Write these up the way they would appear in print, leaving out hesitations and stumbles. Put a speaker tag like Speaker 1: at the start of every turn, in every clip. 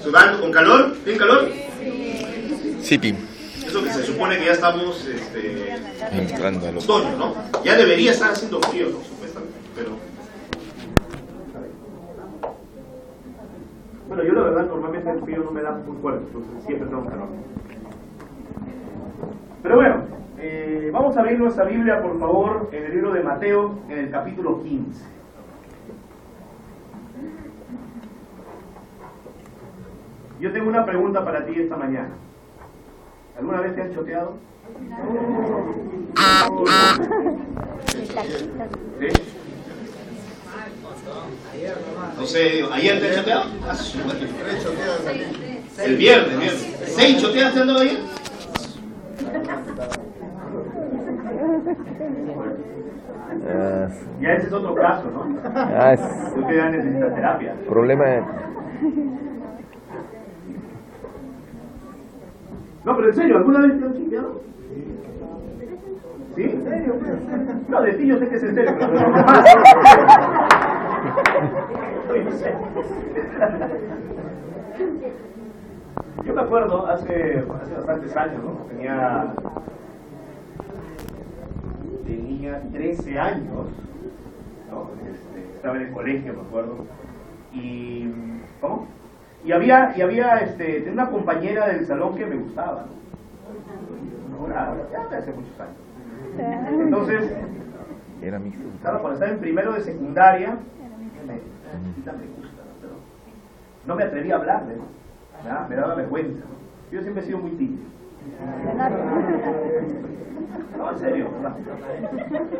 Speaker 1: ¿Sudando con calor? ¿Tienen calor?
Speaker 2: Sí, Pim.
Speaker 1: Eso que se supone que ya estamos
Speaker 2: Entrando al
Speaker 1: otoño, ¿no? Ya debería estar haciendo frío, ¿no? Supuestamente, pero... Bueno, yo la verdad normalmente el frío no me da muy fuerte, entonces siempre tengo calor. Pero bueno, vamos a abrir nuestra Biblia, por favor, en el libro de Mateo, en el capítulo 15. Yo tengo una pregunta para ti esta mañana. ¿Alguna vez te han choteado? ¿Sí? No sé, digo, ¿ayer te han choteado? El viernes. ¿6 choteadas te han dado ayer? Ya ese es otro caso, ¿no? Usted ya necesita terapia.
Speaker 2: Problema.
Speaker 1: No, pero en serio, ¿alguna vez te han choteado? ¿Sí? ¿En serio? No, de ti yo sé que es en serio, pero no más. Yo me acuerdo hace bastantes años, ¿no? Tenía 13 años, ¿no? Estaba en el colegio, me acuerdo. Y ¿cómo? Y había tenía una compañera del salón que me gustaba, ¿no? Ahora, ya hace muchos años. Entonces, claro, cuando estaba en primero de secundaria, me gusta, pero no me atreví a hablarle, ¿no? Me daba vergüenza, ¿no? Yo siempre he sido muy tímido. No, en serio, ¿verdad?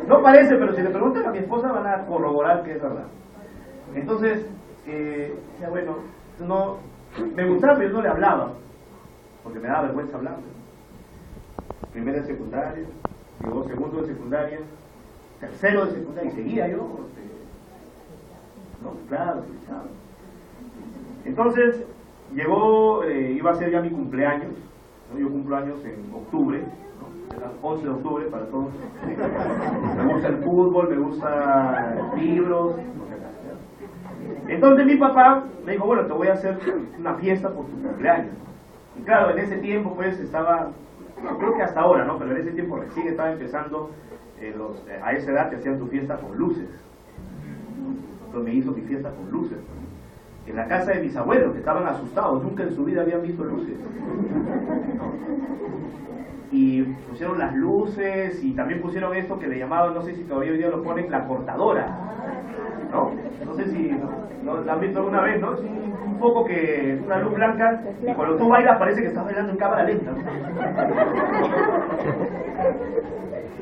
Speaker 1: No parece, pero si le preguntan a mi esposa van a corroborar que es verdad. Entonces, decía, bueno, no, me gustaba, pero yo no le hablaba, porque me daba vergüenza hablar. Primero de secundaria, luego segundo de secundaria, tercero de secundaria, y seguía yo. No, claro, escuchaba. Entonces, llegó, iba a ser ya mi cumpleaños, ¿no? Yo cumplo años en octubre, ¿no? El 11 de octubre para todos. Me gusta el fútbol, me gustan libros. Entonces mi papá me dijo, bueno, te voy a hacer una fiesta por tu cumpleaños. Y claro, en ese tiempo pues estaba, no, creo que hasta ahora, ¿no? Pero en ese tiempo recién estaba empezando, a esa edad te hacían tu fiesta con luces. Entonces me hizo mi fiesta con luces. En la casa de mis abuelos, que estaban asustados, nunca en su vida habían visto luces. Y pusieron las luces y también pusieron esto que le llamaban, no sé si todavía hoy día lo ponen, la cortadora, ¿no? No sé si lo han visto alguna vez, ¿no? Es un foco que es una luz blanca y cuando tú bailas parece que estás bailando en cámara lenta, ¿no?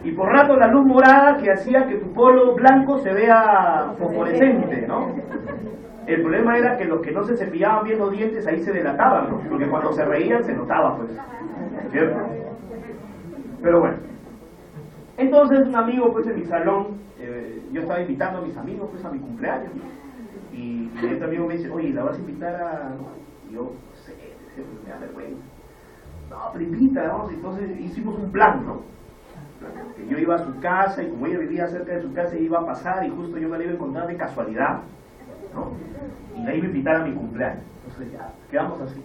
Speaker 1: Y por rato la luz morada que hacía que tu polo blanco se vea fosforescente, ¿no? El problema era que los que no se cepillaban bien los dientes ahí se delataban, ¿no? Porque cuando se reían se notaba, pues, ¿cierto? Pero bueno, entonces un amigo, pues, en mi salón, yo estaba invitando a mis amigos, pues, a mi cumpleaños, ¿no? Y este amigo me dice, oye, ¿la vas a invitar a...? Y yo, no sé, me da vergüenza. No, pero invítala, vamos. Entonces hicimos un plan, ¿no? Que yo iba a su casa y como ella vivía cerca de su casa iba a pasar y justo yo me la iba a encontrar de casualidad, ¿no? Y la iba a invitar a mi cumpleaños. Entonces ya, quedamos así.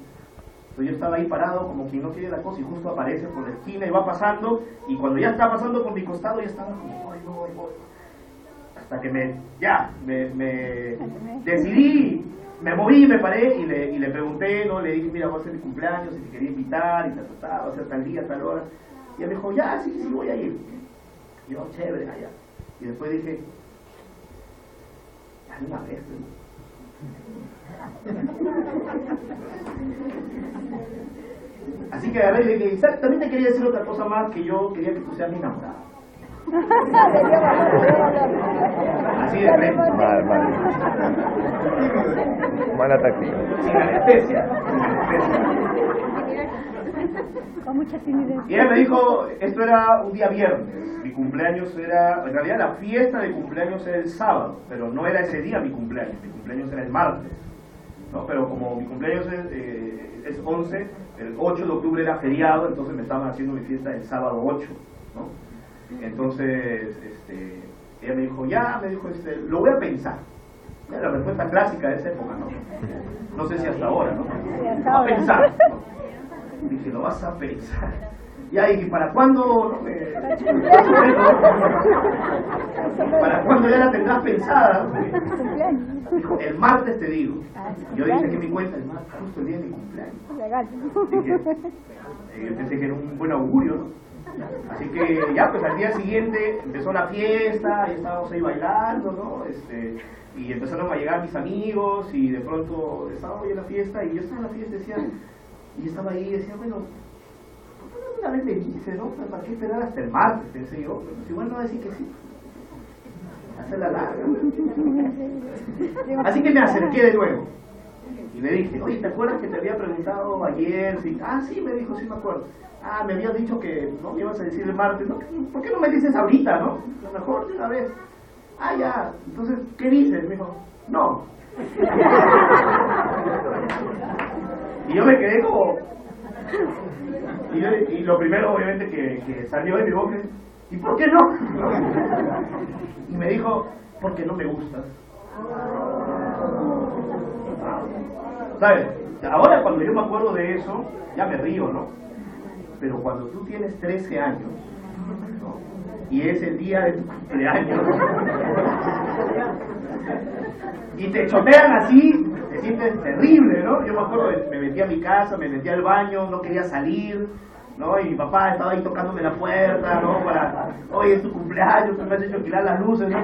Speaker 1: Entonces yo estaba ahí parado como quien no quiere la cosa y justo aparece por la esquina y va pasando y cuando ya está pasando por mi costado ya estaba como voy. Hasta que me decidí, me moví, me paré y le pregunté, ¿no? Le dije, mira, va a ser mi cumpleaños, si te quería invitar y va a ser tal día, tal hora. Y ella me dijo, ya, sí, voy a ir. Y yo, chévere, allá. Y después dije, ya de una vez, ¿no? Así que agarré y le dije, también te quería decir otra cosa más, que yo quería que tú seas mi enamorada. Así de frente.
Speaker 2: Mala táctica.
Speaker 1: Sin anestesia.
Speaker 3: Con mucha timidez.
Speaker 1: Y ella me dijo, esto era un día viernes, mi cumpleaños era, en realidad la fiesta de cumpleaños era el sábado, pero no era ese día mi cumpleaños era el martes, ¿no? Pero como mi cumpleaños es 11, el 8 de octubre era feriado, entonces me estaban haciendo mi fiesta el sábado 8, ¿no? Entonces, ella me dijo, lo voy a pensar. Era la respuesta clásica de esa época, ¿no? No sé si hasta ahora, ¿no?
Speaker 3: Sí, hasta
Speaker 1: A
Speaker 3: ahora.
Speaker 1: pensar, ¿no? Dije, lo vas a pensar. Ya, ¿y para cuándo? No, ¿para cuándo ya la tendrás pensada?
Speaker 3: Cumpleaños.
Speaker 1: Dijo, el martes te digo.
Speaker 3: Ah,
Speaker 1: Y yo dije que mi cuenta, el martes, justo el día de mi cumpleaños.
Speaker 3: Legal.
Speaker 1: Yo pensé que era un buen augurio, ¿no? Así que ya, pues al día siguiente empezó la fiesta, y estábamos ahí bailando, ¿no? Y empezaron a llegar mis amigos, y de pronto estaba hoy en la fiesta, y yo estaba en la fiesta y estaba ahí y decía, bueno, ¿por qué no una vez le dice, no? ¿Para qué esperar hasta el martes? Pensé yo, pero si igual no va a decir que sí. Hace la larga. Así que me acerqué de nuevo. Y le dije, oye, ¿te acuerdas que te había preguntado ayer? Sí. Ah, sí, me dijo, sí me acuerdo. Ah, me habías dicho que no me ibas a decir el martes, ¿no? ¿Por qué no me dices ahorita, no? A lo mejor de una vez. Ah, ya. Entonces, ¿qué dices? Me dijo, no. Y yo me quedé como... Y lo primero, obviamente, que salió de mi boca es, ¿y por qué no? Y me dijo, porque no me gustas. ¿Sabes? Ahora cuando yo me acuerdo de eso, ya me río, ¿no? Pero cuando tú tienes 13 años, ¿no? Y es el día de tu cumpleaños, y te chotean así, te sientes terrible, ¿no? Yo me acuerdo, me metí a mi casa, me metí al baño, no quería salir, ¿no? Y mi papá estaba ahí tocándome la puerta, ¿no? Para, oye, es tu cumpleaños, tú me has hecho alquilar las luces, ¿no?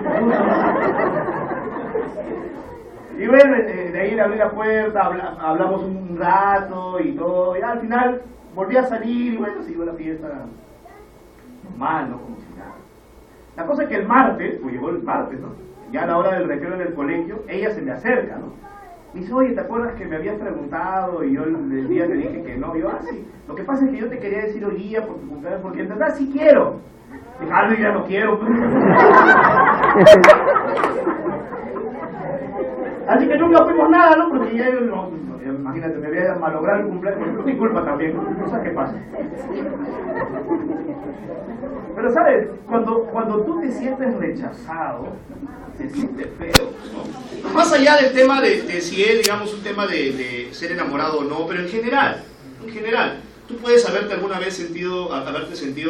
Speaker 1: Y bueno, de ahí le abrí la puerta, hablamos un rato y todo, y al final volví a salir y bueno, siguió la fiesta normal, ¿no? Como si nada. La cosa es que el martes, pues llegó el martes, ¿no? Ya a la hora del recreo en el colegio, ella se me acerca, ¿no? Me dice, oye, ¿te acuerdas que me habías preguntado? Y yo el día te dije que no. Yo, sí. Lo que pasa es que yo te quería decir hoy día por tu cumpleaños, porque en verdad sí quiero. Dije, ah, no, ya no quiero. Así que nunca fuimos nada, ¿no? Porque ya, imagínate, me había malogrado el cumpleaños. Es mi culpa también, ¿no? Cosas que pasan. Pero, ¿sabes? Cuando tú te sientes rechazado, se siente feo, ¿no? Más allá del tema de si es, digamos, un tema de ser enamorado o no, pero en general, tú puedes haberte alguna vez sentido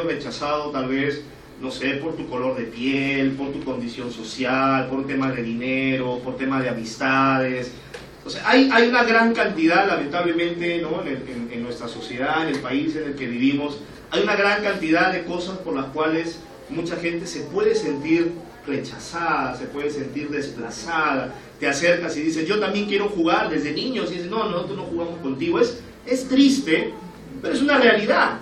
Speaker 1: rechazado, tal vez, no sé, por tu color de piel, por tu condición social, por temas de dinero, por temas de amistades. O sea, hay una gran cantidad, lamentablemente, ¿no? en nuestra sociedad, en el país en el que vivimos, hay una gran cantidad de cosas por las cuales mucha gente se puede sentir rechazada, se puede sentir desplazada. Te acercas y dices, yo también quiero jugar desde niños, y dices, no, nosotros no jugamos contigo. Es triste, pero es una realidad.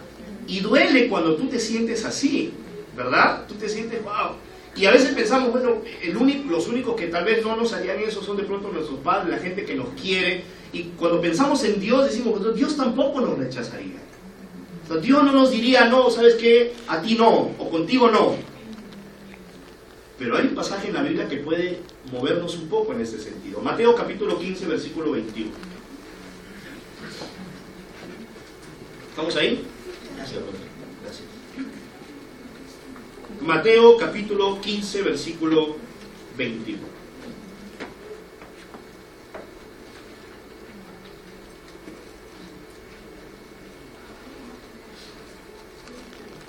Speaker 1: Y duele cuando tú te sientes así, ¿verdad? Tú te sientes, wow. Y a veces pensamos, bueno, los únicos que tal vez no nos harían eso son de pronto nuestros padres, la gente que nos quiere. Y cuando pensamos en Dios, decimos, Dios tampoco nos rechazaría. O sea, Dios no nos diría, no, ¿sabes qué? A ti no, o contigo no. Pero hay un pasaje en la Biblia que puede movernos un poco en este sentido. Mateo capítulo 15, versículo 21. ¿Estamos ahí? Gracias, Rodrigo. Gracias. Mateo capítulo 15, versículo 21.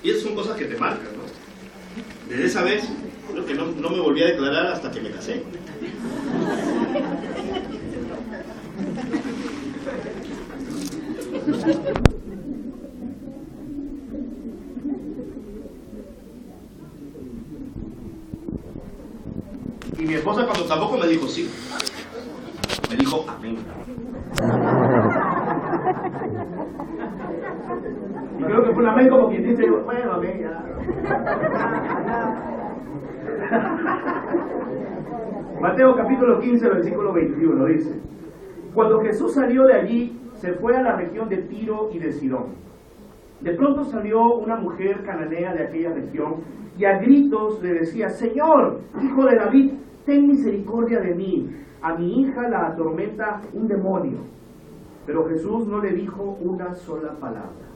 Speaker 1: Y esas son cosas que te marcan, ¿no? Desde esa vez, creo que no me volví a declarar hasta que me casé. Y mi esposa cuando tampoco me dijo sí, me dijo amén. Y creo que fue un amén como quien dice, bueno, amén, ya. Mateo capítulo 15, versículo 21 dice: Cuando Jesús salió de allí, se fue a la región de Tiro y de Sidón. De pronto salió una mujer cananea de aquella región y a gritos le decía: Señor, hijo de David, ten misericordia de mí, a mi hija la atormenta un demonio. Pero Jesús no le dijo una sola palabra.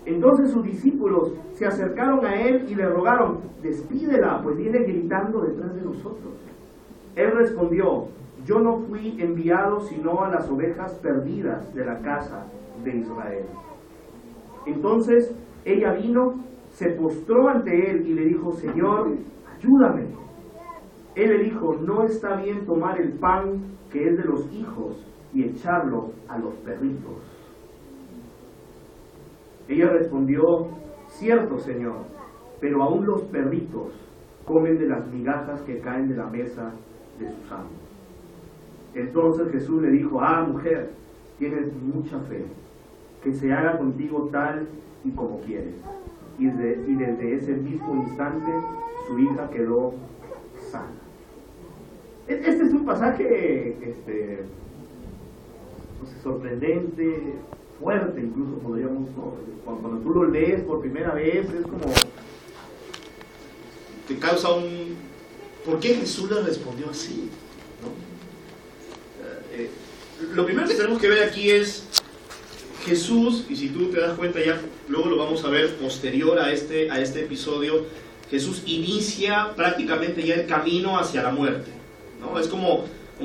Speaker 1: Entonces sus discípulos se acercaron a él y le rogaron: despídela, pues viene gritando detrás de nosotros. Él respondió: yo no fui enviado sino a las ovejas perdidas de la casa de Israel. Entonces ella vino, se postró ante él y le dijo, Señor, ayúdame. Él le dijo, no está bien tomar el pan que es de los hijos y echarlo a los perritos. Ella respondió, cierto, Señor, pero aún los perritos comen de las migajas que caen de la mesa de sus amos. Entonces Jesús le dijo, mujer, tienes mucha fe, que se haga contigo tal y como quieres. Y desde ese mismo instante su hija quedó sana. Este es un pasaje sorprendente, fuerte, incluso podríamos, ¿no? Cuando tú lo lees por primera vez, es como...
Speaker 4: te causa un... ¿Por qué Jesús le respondió así? ¿No? Lo primero que tenemos que ver aquí es Jesús, y si tú te das cuenta ya, luego lo vamos a ver posterior a este episodio, Jesús inicia prácticamente ya el camino hacia la muerte, ¿no? Es como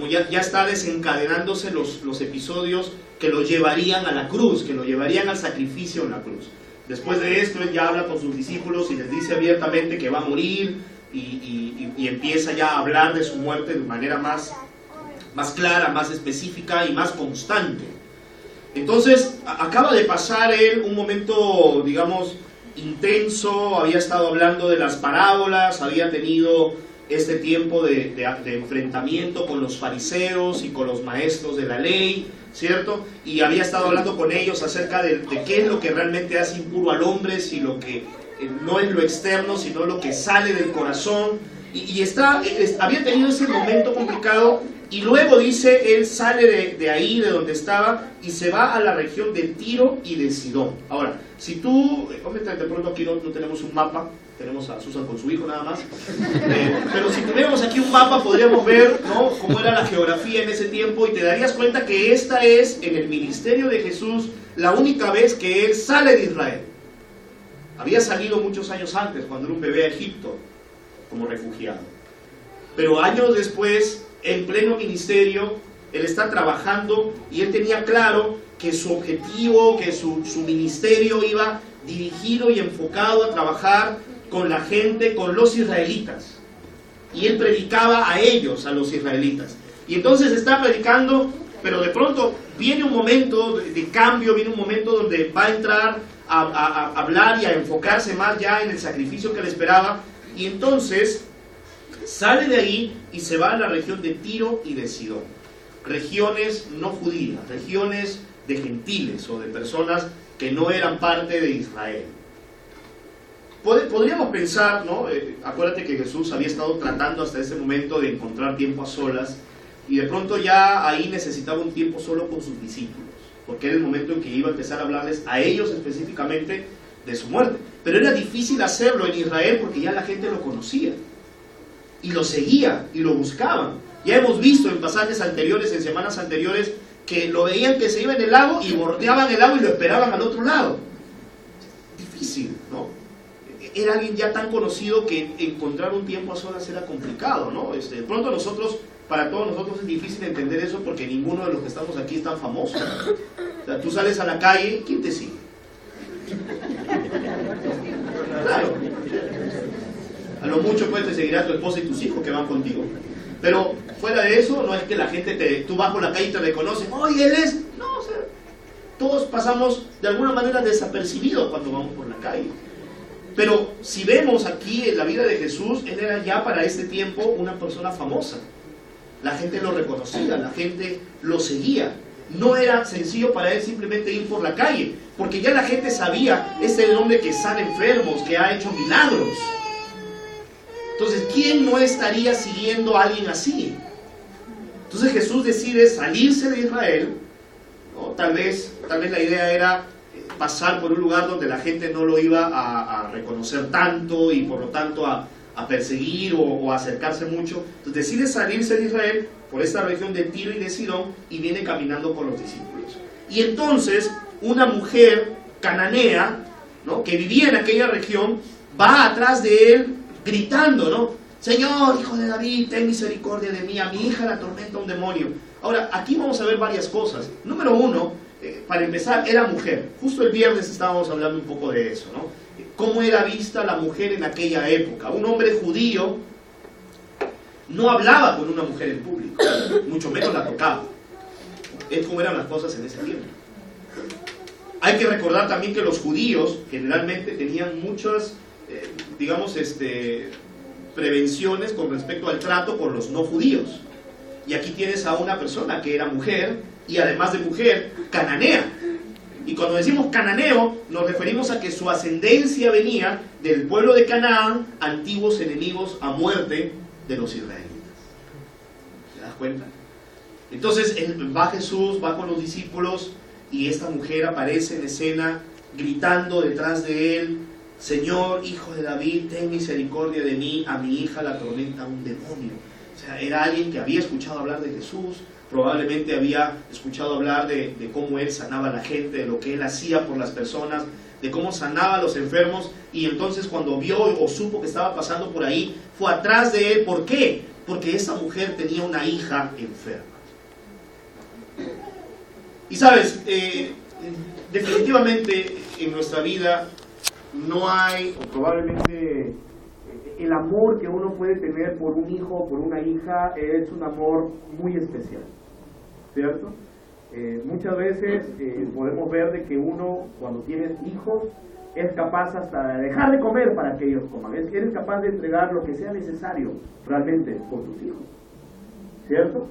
Speaker 4: ya está desencadenándose los episodios que lo llevarían a la cruz, que lo llevarían al sacrificio en la cruz. Después de esto, él ya habla con sus discípulos y les dice abiertamente que va a morir y empieza ya a hablar de su muerte de manera más clara, más específica y más constante. Entonces, acaba de pasar él un momento, digamos, intenso, había estado hablando de las parábolas, había tenido este tiempo de enfrentamiento con los fariseos y con los maestros de la ley, ¿cierto? Y había estado hablando con ellos acerca de qué es lo que realmente hace impuro al hombre, si lo que no es lo externo, sino lo que sale del corazón. Había tenido ese momento complicado y luego dice, él sale de ahí, de donde estaba, y se va a la región de Tiro y de Sidón. Ahora, si tú, de pronto aquí no tenemos un mapa, tenemos a Susan con su hijo nada más, pero si tuviéramos aquí un mapa podríamos ver, ¿no?, cómo era la geografía en ese tiempo, y te darías cuenta que esta es, en el ministerio de Jesús, la única vez que él sale de Israel. Había salido muchos años antes, cuando era un bebé a Egipto, como refugiado. Pero años después, en pleno ministerio, él está trabajando y él tenía claro que su objetivo, que su ministerio iba dirigido y enfocado a trabajar con la gente, con los israelitas. Y él predicaba a ellos, a los israelitas. Y entonces está predicando, pero de pronto viene un momento de cambio, viene un momento donde va a entrar a hablar y a enfocarse más ya en el sacrificio que le esperaba. Y entonces sale de ahí y se va a la región de Tiro y de Sidón. Regiones no judías, regiones de gentiles o de personas que no eran parte de Israel. Podríamos pensar, ¿no? Acuérdate que Jesús había estado tratando hasta ese momento de encontrar tiempo a solas, y de pronto ya ahí necesitaba un tiempo solo con sus discípulos, porque era el momento en que iba a empezar a hablarles a ellos específicamente de su muerte. Pero era difícil hacerlo en Israel porque ya la gente lo conocía y lo seguía y lo buscaban. Ya hemos visto en pasajes anteriores, en semanas anteriores, que lo veían que se iba en el lago y bordeaban el lago y lo esperaban al otro lado. Difícil, ¿no? Era alguien ya tan conocido que encontrar un tiempo a solas era complicado, ¿no? De pronto para todos nosotros es difícil entender eso porque ninguno de los que estamos aquí es tan famoso. O sea, tú sales a la calle, ¿quién te sigue? Claro. A lo mucho pues te seguirá tu esposa y tus hijos que van contigo. Pero fuera de eso, no es que la gente tú vas por la calle y te reconoce, ¡oye, él es! No, o sea, todos pasamos de alguna manera desapercibidos cuando vamos por la calle. Pero si vemos aquí en la vida de Jesús, él era ya para este tiempo una persona famosa. La gente lo reconocía, la gente lo seguía. No era sencillo para él simplemente ir por la calle, porque ya la gente sabía, este es el hombre que sana enfermos, que ha hecho milagros. Entonces, ¿quién no estaría siguiendo a alguien así? Entonces Jesús decide salirse de Israel, ¿no? Tal vez la idea era pasar por un lugar donde la gente no lo iba a reconocer tanto y por lo tanto a perseguir o a acercarse mucho. Entonces decide salirse de Israel por esta región de Tiro y de Sidón y viene caminando con los discípulos. Y entonces una mujer cananea, ¿no?, que vivía en aquella región, va atrás de él gritando, ¿no? Señor, hijo de David, ten misericordia de mí, a mi hija la atormenta un demonio. Ahora, aquí vamos a ver varias cosas. Número uno, para empezar, era mujer. Justo el viernes estábamos hablando un poco de eso, ¿no? Cómo era vista la mujer en aquella época. Un hombre judío no hablaba con una mujer en público, mucho menos la tocaba. Es como eran las cosas en ese tiempo. Hay que recordar también que los judíos generalmente tenían muchas, prevenciones con respecto al trato con los no judíos. Y aquí tienes a una persona que era mujer y además de mujer, cananea. Y cuando decimos cananeo, nos referimos a que su ascendencia venía del pueblo de Canaán, antiguos enemigos a muerte de los israelitas. ¿Te das cuenta? Entonces va Jesús, va con los discípulos y esta mujer aparece en escena gritando detrás de él: Señor, hijo de David, ten misericordia de mí, a mi hija la atormenta un demonio. O sea, era alguien que había escuchado hablar de Jesús, probablemente había escuchado hablar de cómo él sanaba a la gente, de lo que él hacía por las personas, de cómo sanaba a los enfermos, y entonces cuando vio o supo que estaba pasando por ahí, fue atrás de él. ¿Por qué? Porque esa mujer tenía una hija enferma. Y sabes, definitivamente en nuestra vida no hay, o probablemente el amor que uno puede tener por un hijo o por una hija es un amor muy especial, ¿cierto? Muchas veces podemos ver de que uno, cuando tiene hijos, es capaz hasta de dejar de comer para que ellos coman. Eres capaz de entregar lo que sea necesario realmente por tus hijos, ¿cierto?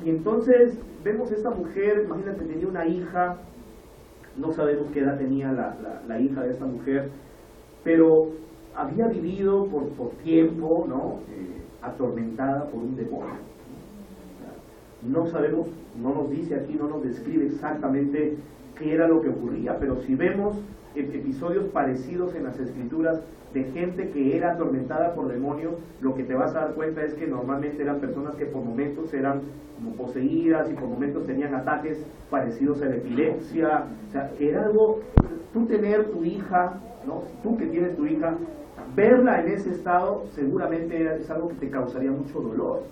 Speaker 4: Y entonces vemos a esta mujer, imagínate, tenía una hija, no sabemos qué edad tenía la hija de esta mujer, pero había vivido por tiempo, ¿no? Atormentada por un demonio. No sabemos, no nos dice aquí, no nos describe exactamente qué era lo que ocurría, pero si vemos episodios parecidos en las escrituras de gente que era atormentada por demonios, lo que te vas a dar cuenta es que normalmente eran personas que por momentos eran como poseídas y por momentos tenían ataques parecidos a la epilepsia. O sea, era algo, tú tener tu hija, ¿no? Tú que tienes tu hija, verla en ese estado seguramente es algo que te causaría mucho dolor,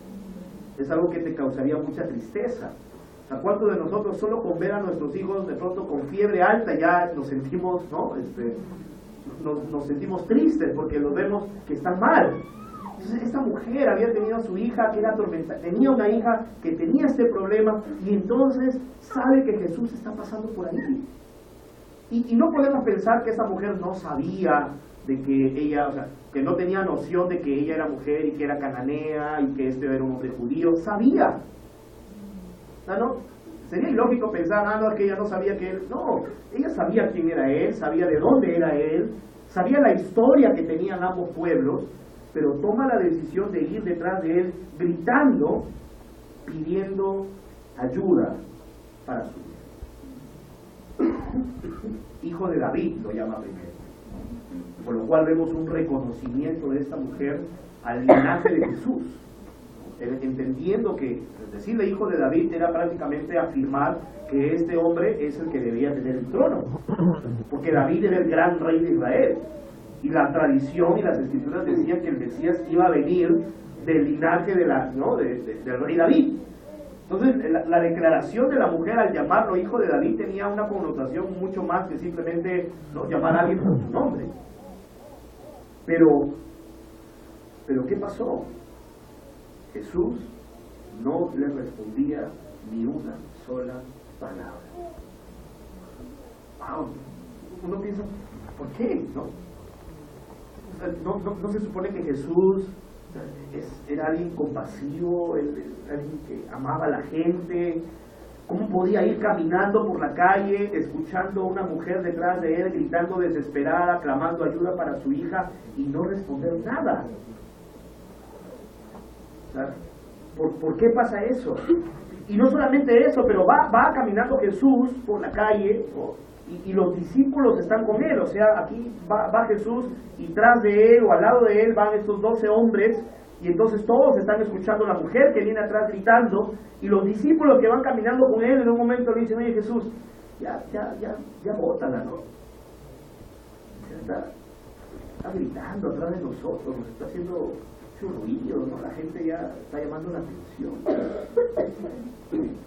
Speaker 4: es algo que te causaría mucha tristeza. O sea, ¿cuántos de nosotros solo con ver a nuestros hijos de pronto con fiebre alta ya nos sentimos, ¿no? Nos sentimos tristes porque los vemos que están mal? Entonces esta mujer había tenido a su hija que era atormentada, tenía una hija que tenía este problema, y entonces sabe que Jesús está pasando por ahí. Y no podemos pensar que esa mujer no sabía de que ella, o sea, que no tenía noción de que ella era mujer y que era cananea y que este era un hombre judío. Sabía. ¿No? Sería ilógico pensar, no, es que ella no sabía que él... No, ella sabía quién era él, sabía de dónde era él, sabía la historia que tenían ambos pueblos, pero toma la decisión de ir detrás de él gritando, pidiendo ayuda para su vida. Hijo de David lo llama primero, por lo cual vemos un reconocimiento de esta mujer al linaje de Jesús, entendiendo que decirle hijo de David era prácticamente afirmar que este hombre es el que debía tener el trono, porque David era el gran rey de Israel, y la tradición y las escrituras decían que el Mesías iba a venir del linaje del rey David. Entonces la declaración de la mujer al llamarlo hijo de David tenía una connotación mucho más que simplemente, ¿no?, llamar a alguien por su nombre. Pero ¿qué pasó? Jesús no le respondía ni una sola palabra. Wow. Uno piensa, ¿por qué? No se supone que Jesús era alguien compasivo, alguien que amaba a la gente. ¿Cómo podía ir caminando por la calle, escuchando a una mujer detrás de él, gritando desesperada, clamando ayuda para su hija, y no responder nada? ¿Por qué pasa eso? Y no solamente eso, pero va caminando Jesús por la calle, y los discípulos están con él. O sea, aquí va Jesús, y tras de él o al lado de él van estos 12 hombres, y entonces todos están escuchando a la mujer que viene atrás gritando, y los discípulos que van caminando con él en un momento le dicen: oye, Jesús, ya bótala, ¿no?
Speaker 1: está gritando atrás de nosotros, nos está haciendo mucho ruido, ¿no? La gente ya está llamando la atención.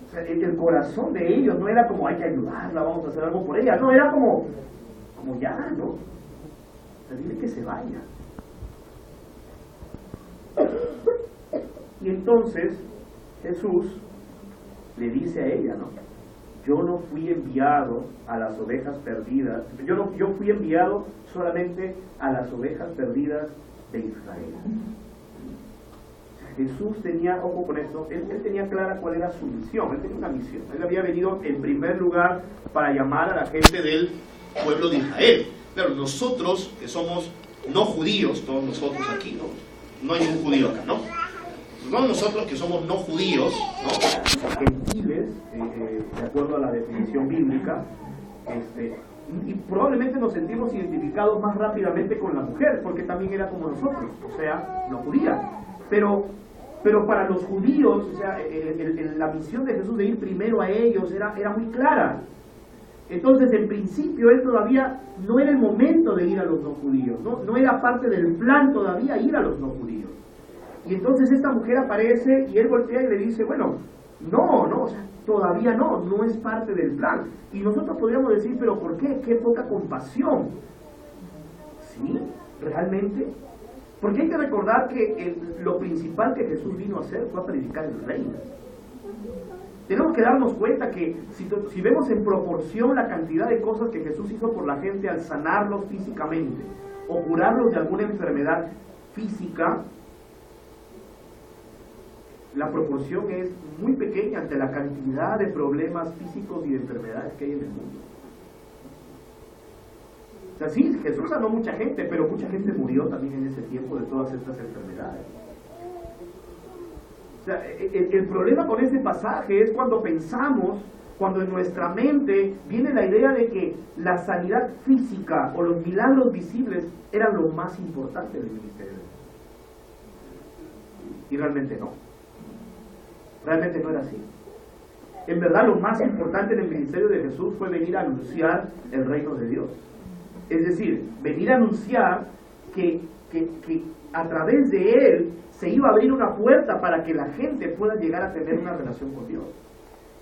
Speaker 1: O sea, el corazón de ellos no era como hay que ayudarla, vamos a hacer algo por ella, no, era como ya, ¿no? O sea, dile que se vaya. Y entonces Jesús le dice a ella, ¿no? Yo no fui enviado a las ovejas perdidas, yo fui enviado solamente a las ovejas perdidas de Israel. Jesús tenía, ojo con esto, él tenía clara cuál era su misión, él tenía una misión. Él había venido en primer lugar para llamar a la gente del pueblo de Israel. Pero nosotros, que somos no judíos, todos nosotros aquí, no hay ningún judío acá, ¿no? Todos nosotros que somos no judíos, ¿no? Gentiles, de acuerdo a la definición bíblica, y probablemente nos sentimos identificados más rápidamente con la mujer, porque también era como nosotros, o sea, no judía. Pero para los judíos, o sea, la misión de Jesús de ir primero a ellos era muy clara. Entonces, en principio, él todavía no era el momento de ir a los no judíos, no era parte del plan todavía ir a los no judíos. Y entonces esta mujer aparece y él voltea y le dice, bueno, no, o sea, todavía no es parte del plan. Y nosotros podríamos decir, pero ¿por qué? ¡Qué poca compasión! ¿Sí? ¿Realmente? Porque hay que recordar que lo principal que Jesús vino a hacer fue a predicar el reino. Tenemos que darnos cuenta que si vemos en proporción la cantidad de cosas que Jesús hizo por la gente al sanarlos físicamente o curarlos de alguna enfermedad física, la proporción es muy pequeña ante la cantidad de problemas físicos y de enfermedades que hay en el mundo. O sea, sí, Jesús sanó mucha gente, pero mucha gente murió también en ese tiempo de todas estas enfermedades. O sea, el problema con ese pasaje es cuando pensamos, cuando en nuestra mente viene la idea de que la sanidad física o los milagros visibles eran lo más importante del ministerio. Y realmente no. Realmente no era así. En verdad, lo más importante en el ministerio de Jesús fue venir a anunciar el reino de Dios. Es decir, venir a anunciar que a través de él se iba a abrir una puerta para que la gente pueda llegar a tener una relación con Dios.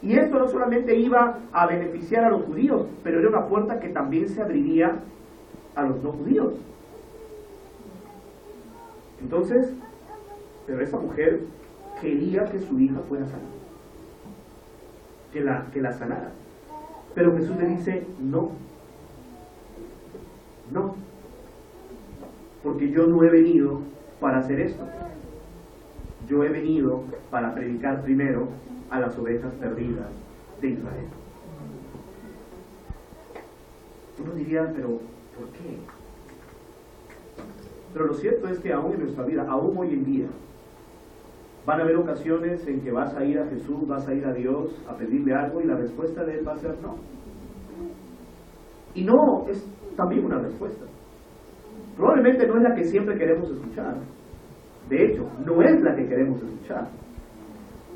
Speaker 1: Y esto no solamente iba a beneficiar a los judíos, pero era una puerta que también se abriría a los no judíos. Entonces, pero esa mujer quería que su hija fuera sana, que la sanara. Pero Jesús le dice, no, porque yo no he venido para hacer esto. Yo he venido para predicar primero a las ovejas perdidas de Israel. Uno diría, pero ¿por qué? Pero lo cierto es que aún en nuestra vida, aún hoy en día, van a haber ocasiones en que vas a ir a Jesús, vas a ir a Dios a pedirle algo y la respuesta de él va a ser no. Y no es también una respuesta. Probablemente no es la que siempre queremos escuchar. De hecho, no es la que queremos escuchar.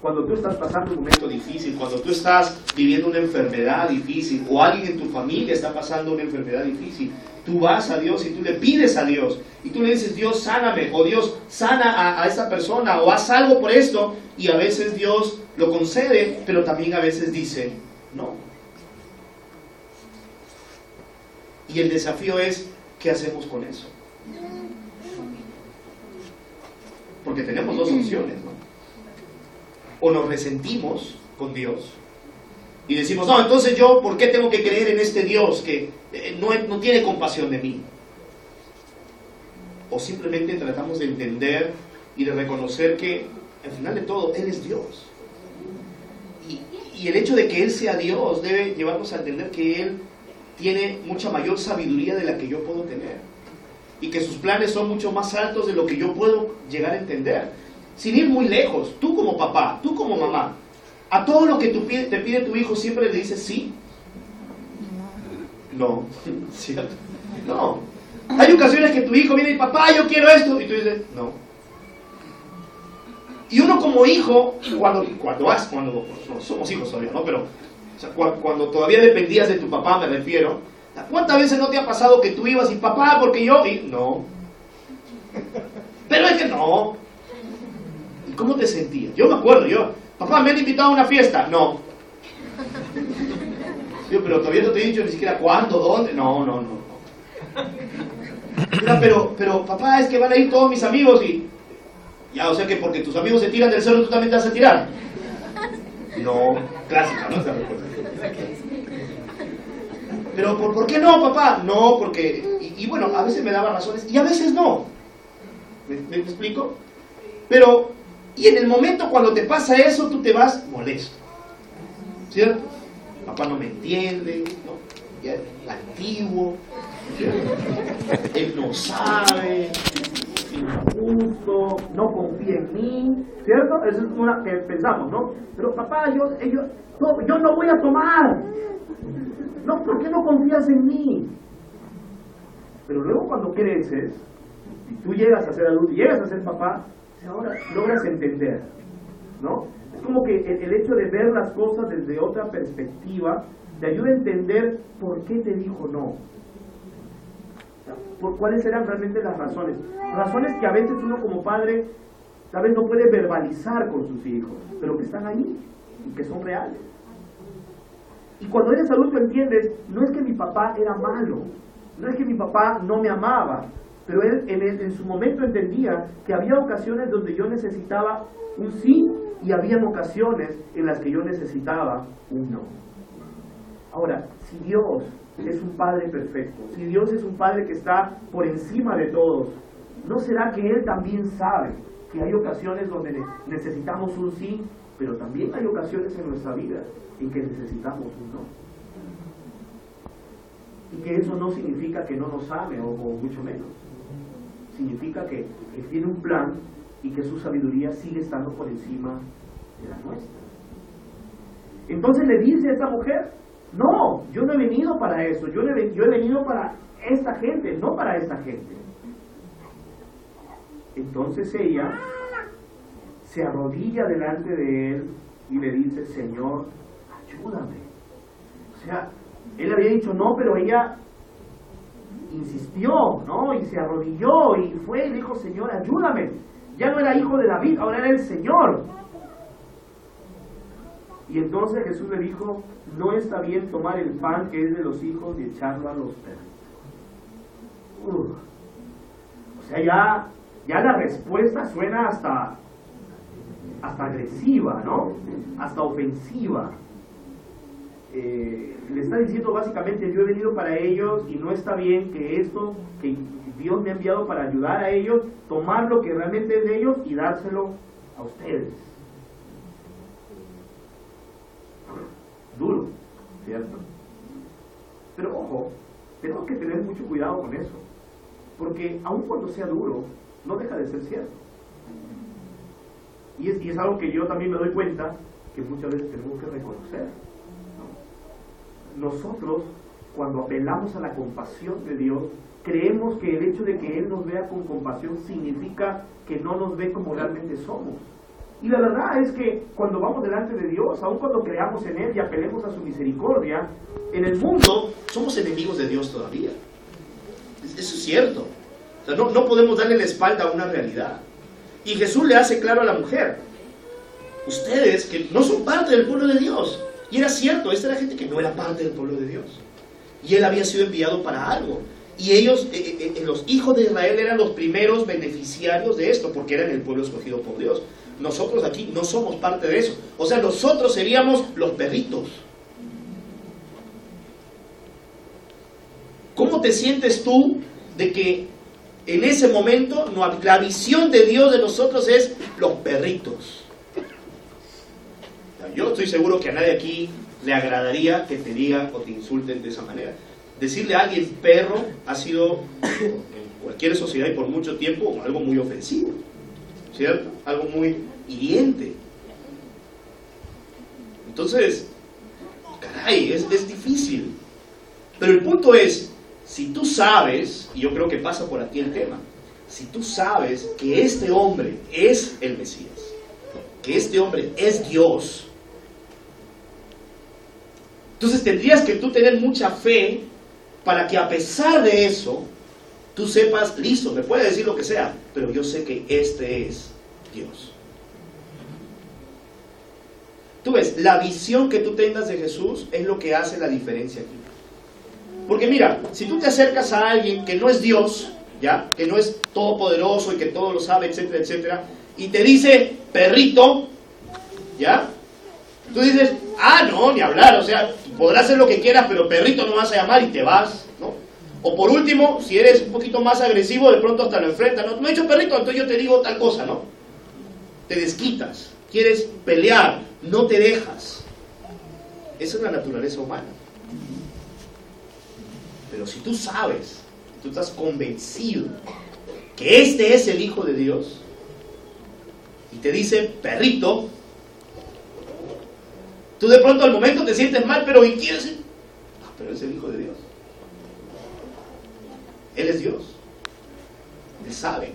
Speaker 4: Cuando tú estás pasando un momento difícil, cuando tú estás viviendo una enfermedad difícil, o alguien en tu familia está pasando una enfermedad difícil, tú vas a Dios y tú le pides a Dios, y tú le dices, Dios, sáname, o Dios, sana a esta persona, o haz algo por esto, y a veces Dios lo concede, pero también a veces dice, no. Y el desafío es, ¿qué hacemos con eso? Porque tenemos dos opciones, ¿no? O nos resentimos con Dios y decimos, no, entonces yo, ¿por qué tengo que creer en este Dios que no tiene compasión de mí? O simplemente tratamos de entender y de reconocer que al final de todo Él es Dios, y el hecho de que Él sea Dios debe llevarnos a entender que Él tiene mucha mayor sabiduría de la que yo puedo tener, y que sus planes son mucho más altos de lo que yo puedo llegar a entender. Sin ir muy lejos, tú como papá, tú como mamá, a todo lo que te pide tu hijo siempre le dices sí. No, ¿cierto? No. Hay ocasiones que tu hijo viene y papá, yo quiero esto, y tú dices no. Y uno como hijo, cuando no somos hijos todavía, ¿no? Pero o sea, cuando todavía dependías de tu papá, me refiero, ¿Cuántas veces no te ha pasado que tú ibas y papá, porque yo? Y no. Pero es que no. ¿Y cómo te sentías? Yo me acuerdo, papá, ¿me han invitado a una fiesta? No. Yo, pero todavía no te he dicho ni siquiera cuándo, dónde. No. Pero papá, es que van a ir todos mis amigos y... Ya, o sea que porque tus amigos se tiran del cerro, tú también te vas a tirar. No, clásica, ¿no? Esa respuesta. Pero ¿por qué no, papá? No, porque... Y bueno, a veces me daba razones y a veces no. ¿Me explico? Pero, y en el momento cuando te pasa eso, tú te vas molesto. ¿Cierto? Papá no me entiende, ¿no? Ya es antiguo, él no sabe, es injusto, no confía en mí, ¿cierto? Eso es una que pensamos, ¿no? Pero papá, yo no voy a tomar. No, ¿por qué no confías en mí? Pero luego cuando creces, y tú llegas a ser adulto, llegas a ser papá, ahora logras entender, ¿no? Es como que el hecho de ver las cosas desde otra perspectiva te ayuda a entender por qué te dijo no. Por cuáles eran realmente las razones. Razones que a veces uno como padre tal vez no puede verbalizar con sus hijos, pero que están ahí y que son reales. Y cuando eres adulto entiendes, no es que mi papá era malo, no es que mi papá no me amaba, pero él en su momento entendía que había ocasiones donde yo necesitaba un sí y habían ocasiones en las que yo necesitaba un no. Ahora, si Dios es un Padre perfecto, si Dios es un Padre que está por encima de todos, ¿no será que Él también sabe que hay ocasiones donde necesitamos un sí, pero también hay ocasiones en nuestra vida en que necesitamos un no? Y que eso no significa que no nos ame, o mucho menos. Significa que tiene un plan y que su sabiduría sigue estando por encima de la nuestra. Entonces le dice a esta mujer, no, yo no he venido para eso, yo he venido para esta gente, no para esta gente. Entonces ella se arrodilla delante de él y le dice, Señor, ayúdame. O sea, él había dicho no, pero ella insistió, ¿no? Y se arrodilló y fue y dijo, Señor, ayúdame. Ya no era hijo de David, ahora era el Señor. Y entonces Jesús le dijo, no está bien tomar el pan que es de los hijos y echarlo a los perros. O sea, ya la respuesta suena hasta agresiva, ¿no? Hasta ofensiva. Le está diciendo básicamente, yo he venido para ellos y no está bien que esto que Dios me ha enviado para ayudar a ellos, tomar lo que realmente es de ellos y dárselo a ustedes. Duro, ¿cierto? Pero ojo, tenemos que tener mucho cuidado con eso, porque aun cuando sea duro, no deja de ser cierto. Y es algo que yo también me doy cuenta que muchas veces tenemos que reconocer, ¿no? Nosotros, cuando apelamos a la compasión de Dios, creemos que el hecho de que Él nos vea con compasión significa que no nos ve como realmente somos. Y la verdad es que cuando vamos delante de Dios, aun cuando creamos en Él y apelemos a su misericordia, en el mundo somos enemigos de Dios todavía. Eso es cierto. O sea, no podemos darle la espalda a una realidad. Y Jesús le hace claro a la mujer, ustedes que no son parte del pueblo de Dios. Y era cierto, esta era gente que no era parte del pueblo de Dios. Y Él había sido enviado para algo. Y ellos, los hijos de Israel, eran los primeros beneficiarios de esto, porque eran el pueblo escogido por Dios. Nosotros aquí no somos parte de eso. O sea, nosotros seríamos los perritos. ¿Cómo te sientes tú de que en ese momento la visión de Dios de nosotros es los perritos? Yo estoy seguro que a nadie aquí le agradaría que te digan o te insulten de esa manera. Decirle a alguien perro ha sido en cualquier sociedad y por mucho tiempo algo muy ofensivo, ¿cierto? Algo muy hiriente. Entonces, caray, es difícil. Pero el punto es, si tú sabes, y yo creo que pasa por aquí el tema, si tú sabes que este hombre es el Mesías, que este hombre es Dios, entonces tendrías que tú tener mucha fe para que a pesar de eso, tú sepas, listo, me puede decir lo que sea, pero yo sé que este es Dios. Tú ves, la visión que tú tengas de Jesús es lo que hace la diferencia aquí. Porque mira, si tú te acercas a alguien que no es Dios, ¿ya? Que no es todopoderoso y que todo lo sabe, etcétera, etcétera, y te dice perrito, ¿ya? Tú dices, no, ni hablar, o sea, podrás hacer lo que quieras, pero perrito no vas a llamar y te vas, ¿no? O por último, si eres un poquito más agresivo, de pronto hasta lo enfrentas, ¿no? Tú me has dicho perrito, entonces yo te digo tal cosa, ¿no? Te desquitas, quieres pelear, no te dejas. Esa es la naturaleza humana. Pero si tú sabes, tú estás convencido que este es el Hijo de Dios, y te dice perrito, tú de pronto al momento te sientes mal, pero ¿y quién es? Pero es el Hijo de Dios. Él es Dios. Él sabe.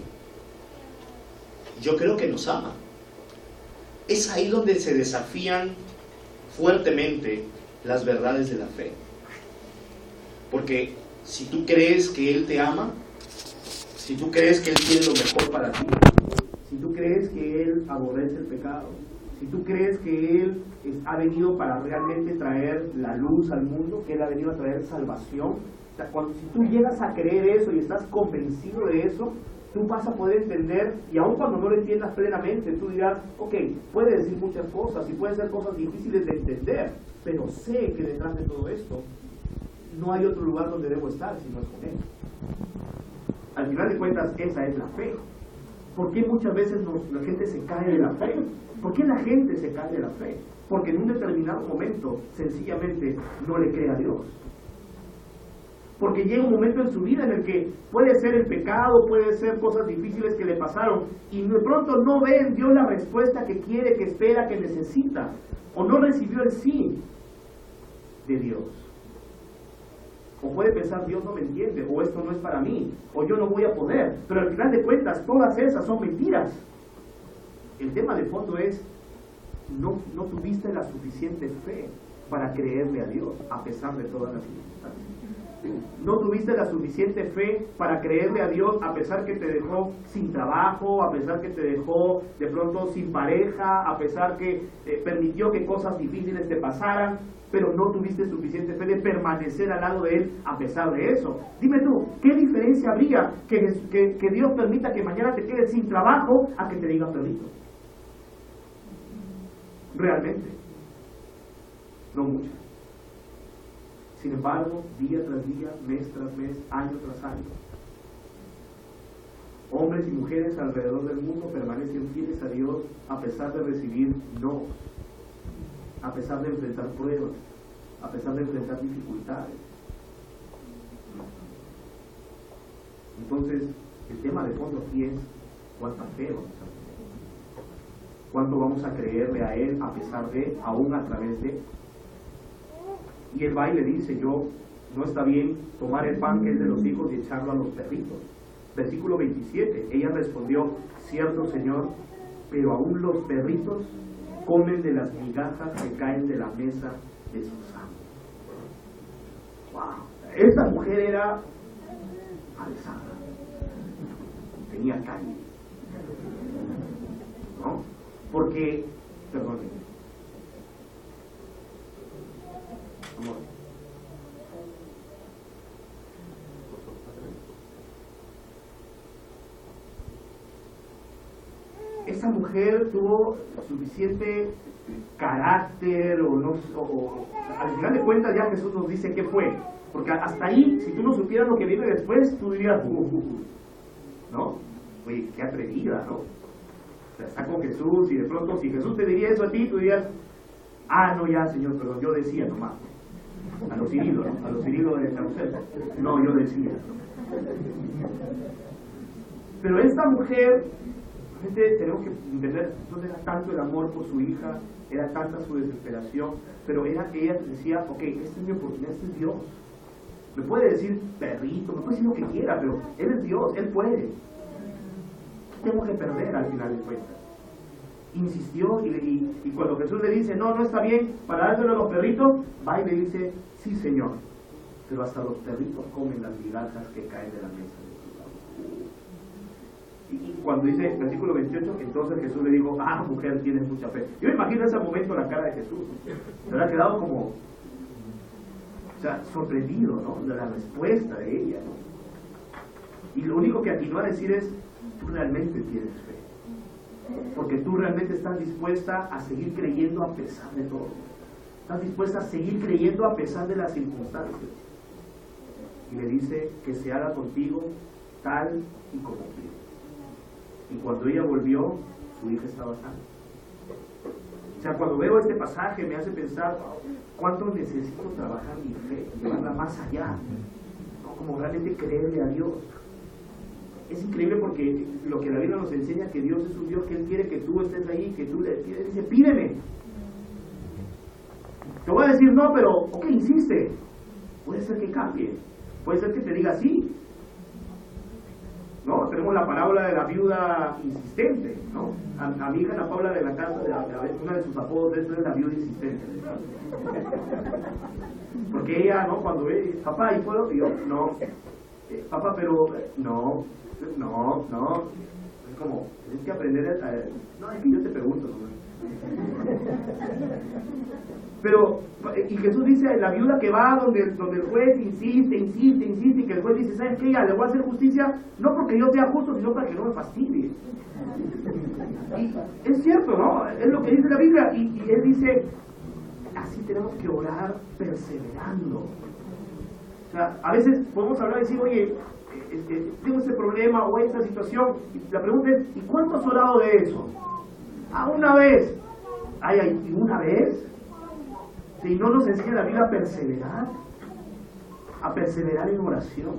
Speaker 4: Yo creo que nos ama. Es ahí donde se desafían fuertemente las verdades de la fe. Porque si tú crees que Él te ama, si tú crees que Él tiene lo mejor para ti, si tú crees que Él aborrece el pecado, si tú crees que Él ha venido para realmente traer la luz al mundo, que Él ha venido a traer salvación, si tú llegas a creer eso y estás convencido de eso, tú vas a poder entender, y aun cuando no lo entiendas plenamente, tú dirás, ok, puede decir muchas cosas y pueden ser cosas difíciles de entender, pero sé que detrás de todo esto no hay otro lugar donde debo estar si no es con Él. Al final de cuentas, esa es la fe. ¿Por qué muchas veces la gente se cae de la fe? ¿Por qué la gente se cae de la fe? Porque en un determinado momento sencillamente no le cree a Dios. Porque llega un momento en su vida en el que puede ser el pecado, puede ser cosas difíciles que le pasaron, y de pronto no ve en Dios la respuesta que quiere, que espera, que necesita, o no recibió el sí de Dios. O puede pensar, Dios no me entiende, o esto no es para mí, o yo no voy a poder. Pero al final de cuentas, todas esas son mentiras. El tema de fondo es, no tuviste la suficiente fe para creerle a Dios, a pesar de todas las circunstancias. No tuviste la suficiente fe para creerle a Dios a pesar que te dejó sin trabajo, a pesar que te dejó de pronto sin pareja, a pesar que permitió que cosas difíciles te pasaran, pero no tuviste suficiente fe de permanecer al lado de Él a pesar de eso. Dime tú, ¿qué diferencia habría que Dios permita que mañana te quedes sin trabajo a que te diga perrito? Realmente, no mucho. Sin embargo, día tras día, mes tras mes, año tras año, hombres y mujeres alrededor del mundo permanecen fieles a Dios a pesar de recibir no, a pesar de enfrentar pruebas, a pesar de enfrentar dificultades. Entonces, el tema de fondo aquí es cuánta fe vamos a tener, cuánto vamos a creerle a Él a pesar de, aún a través de. Y él va y le dice, no está bien tomar el pan que es de los hijos y echarlo a los perritos. Versículo 27, ella respondió, cierto Señor, pero aún los perritos comen de las migajas que caen de la mesa de sus amos. Wow, esta mujer era alzada, tenía calle, ¿no? Porque, perdónenme, esa mujer tuvo suficiente carácter o al final de cuentas ya Jesús nos dice qué fue, porque hasta ahí si tú no supieras lo que viene después tú dirías ¿no? Oye, qué atrevida, ¿no? O sea, está con Jesús y de pronto si Jesús te diría eso a ti tú dirías no ya Señor, perdón, yo decía nomás a los ídolos, ¿no? A los ídolos de Carusel. No, yo decía. Pero esta mujer, gente, tenemos que entender, no era tanto el amor por su hija, era tanta su desesperación, pero era que ella decía, ok, esta es mi oportunidad, este es Dios. Me puede decir perrito, me puede decir lo que quiera, pero Él es Dios, Él puede. Tengo que perder al final de cuentas. Insistió y cuando Jesús le dice no está bien para dárselo a los perritos, va y le dice sí Señor,
Speaker 1: pero hasta los perritos comen las migajas que caen de la mesa de sus amos. Y cuando dice, versículo 28, entonces Jesús le dijo, mujer, tienes mucha fe. Yo me imagino en ese momento la cara de Jesús, ¿no? Se habrá quedado como, o sea, sorprendido, ¿no?, de la respuesta de ella, ¿no? Y lo único que atinó a decir es, tú realmente tienes fe, porque tú realmente estás dispuesta a seguir creyendo a pesar de todo. Estás dispuesta a seguir creyendo a pesar de las circunstancias. Y le dice que se haga contigo tal y como quiere. Y cuando ella volvió, su hija estaba sana. O sea, cuando veo este pasaje me hace pensar cuánto necesito trabajar mi fe, llevarla más allá, ¿no? Como realmente creerle a Dios. Es increíble porque lo que la Biblia nos enseña, que Dios es un Dios que Él quiere que tú estés ahí, que tú le pides, dice, pídeme. Te voy a decir no, pero, ok, insiste. Puede ser que cambie, puede ser que te diga sí. ¿No? Tenemos la parábola de la viuda insistente, ¿no? A mi hija la Paula de la casa, una de sus apodos es la viuda insistente. Porque ella, ¿no?, cuando ve, papá, ¿y puedo? Y yo, no. Papá, pero, no. Es como, tienes que aprender no, es que yo te pregunto, ¿no? Pero, y Jesús dice, la viuda que va donde el juez insiste, y que el juez dice, ¿sabes qué? Ya le voy a hacer justicia, no porque yo sea justo, sino para que no me fastidie. Y es cierto, ¿no? Es lo que dice la Biblia, y él dice, así tenemos que orar perseverando. O sea, a veces podemos hablar y decir, oye, tengo este problema o esta situación, y la pregunta es, ¿y cuánto has orado de eso? Una vez. ¿Y una vez? Si no nos enseña la Biblia a perseverar en oración.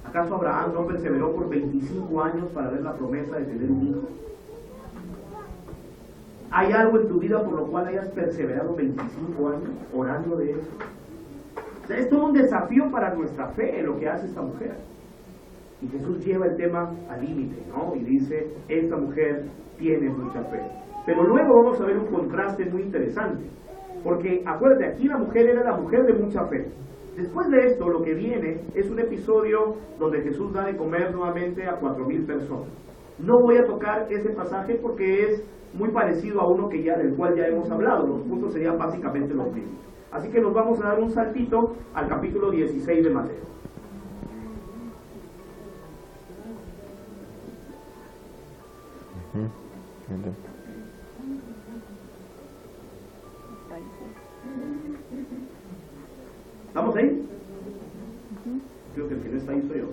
Speaker 1: ¿Acaso Abraham no perseveró por 25 años para ver la promesa de tener un hijo? ¿Hay algo en tu vida por lo cual hayas perseverado 25 años orando de eso? O sea, es todo un desafío para nuestra fe en lo que hace esta mujer. Y Jesús lleva el tema al límite, ¿no? Y dice, esta mujer tiene mucha fe. Pero luego vamos a ver un contraste muy interesante. Porque, acuérdate, aquí la mujer era la mujer de mucha fe. Después de esto, lo que viene es un episodio donde Jesús da de comer nuevamente a 4,000 personas. No voy a tocar ese pasaje porque es muy parecido a uno del cual ya hemos hablado. Los puntos serían básicamente los mismos. Así que nos vamos a dar un saltito al capítulo 16 de Mateo. ¿Estamos ahí? Creo que el que no está ahí soy yo.